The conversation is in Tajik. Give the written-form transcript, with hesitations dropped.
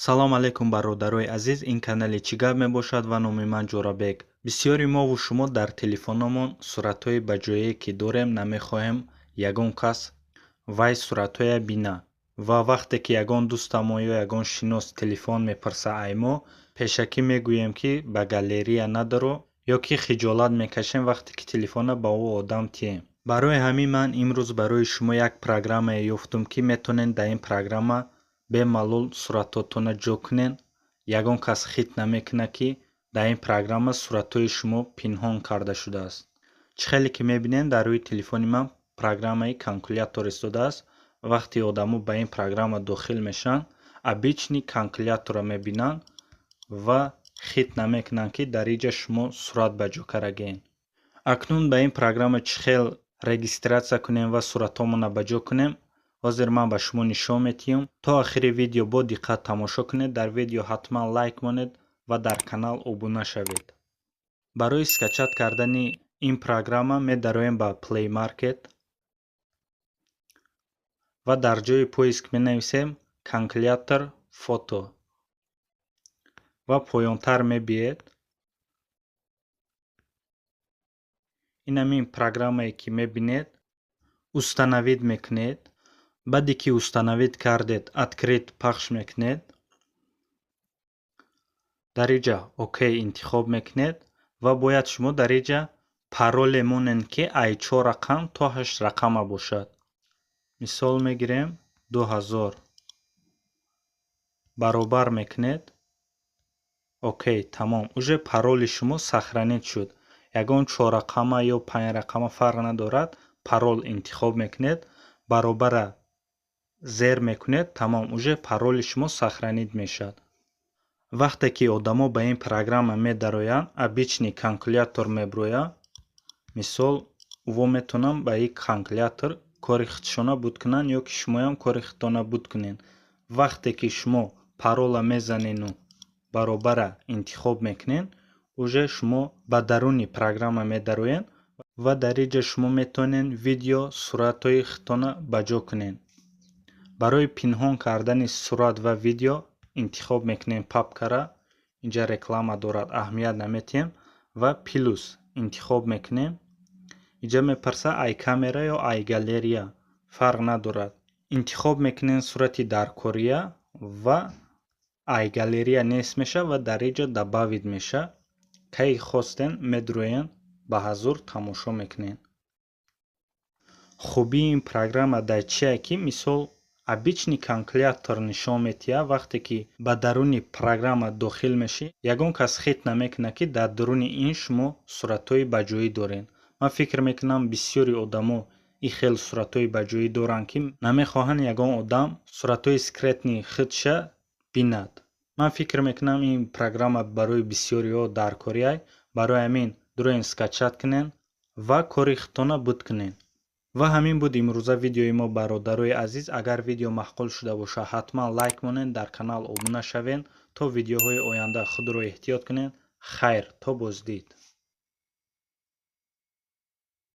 салом алейкум бародарои азиз, ин канали чӣ гап мебошад ва номи ман Ҷорабек. Бисёри мову шумо дар телефонамон суратҳои баҷоие ки дорем намехоҳем ягон кас вай суратҳоя бина ва вақте ки ягон дӯстамо ё ягон шинос телефон мепарса аймо пешакӣ мегӯем ки ба галерея надаро ё ки хиҷолат мекашем вақте ки телефона ба ӯ одам тием. Барои ҳамин ман имрӯз барои шумо як программае ёфтум ки метонед дар ин программа бемалол суратотона ҷо кунед. Ягон кас хит намекуна ки дар ин программа суратҳои шумо пинҳон карда шудааст. Чӣ хеле ки мебинед дар рӯи телефони ман программаи калкулятор истодааст. Вақте одамо ба ин программа дохил мешаванд, обични калкулятора мебинанд ва хит намекунанд ки дар инҷа шумо сурат ба ҷо карагем. Акнун ба ин программа чӣ хел регистратсия кунем ва суратҳомона ба ҷо кунем, ҳозир ман ба шумо нишон медиҳам. То охири видео бо диққат тамошо кунед. Дар видео ҳатман лайк монед ва дар канал обуна шавед. Барои скачат кардани ин программа медароем ба Play Market ва дар ҷои поиск менависем калкулятор фото ва поёнтар мебиед. ин ҳамин программае ки мебинед установид мекунед. баъде ки установид кардед открит пахш мекунед. дар инҷа окей интихоб мекунед ва бояд шумо дар инҷа пароле монанд ки ай 4 рақам то 8 рақама бошад. мисол мегирем 2000 баробар мекунед. окей тамом. уже пароли шумо сохранид шуд. ягон 4 рақама ё 5 рақама фарқ надорад. парол интихоб мекунед, баробара зер мекунед, тамом, уже пароли шумо сохранид мешавад. вақте ки одамо ба ин программа медароянд, обични калкулятор меброяд. мисол во метонам ба ин калкулятор кори худшона буд кунанд ё ки шумоям кори худтона буд кунед. вақте ки шумо парола мезанену баробара интихоб мекунед, уже шумо ба даруни программа медароед ва дар инҷа шумо метонед видео суратҳои худтона ба ҷо кунед. барои пинҳон кардани сурат ва видео интихоб мекунем папкара. инҷа реклама дорад, аҳамият наметиҳем ва плюс интихоб мекунем. инҷа мепарса ай камера ё ай галерея фарқ надорад. интихоб мекунем сурати даркория ва ай галерея нест меша ва дар инҷа добавид меша. кай хостен медроен ба ҳазур тамошо мекунем. хубии ин программа дар чие ки мисол обични калкулятор нишон метиҳад. вақте ки ба даруни программа дохил мешӣ, ягон кас хит намекуна ки дар даруни ин шумо суратҳои баҷоӣ доред. ман фикр мекунам бисёри одамо ин хел суратҳои баҷоӣ доранд ки намехоҳанд ягон одам суратҳои секретни худша бинад. ман фикр мекунам ин программа барои бисёриҳо даркория. барои ҳамин дуроен скачат кунед ва кори худтона буд кунед. ва ҳамин буд имрӯза видеои мо бародарои азиз. агар видео маъқул шуда бошад ҳатман лайк монед, дар канал обуна шавед. то видеоҳои оянда худро эҳтиёт кунед. хайр, то боздид.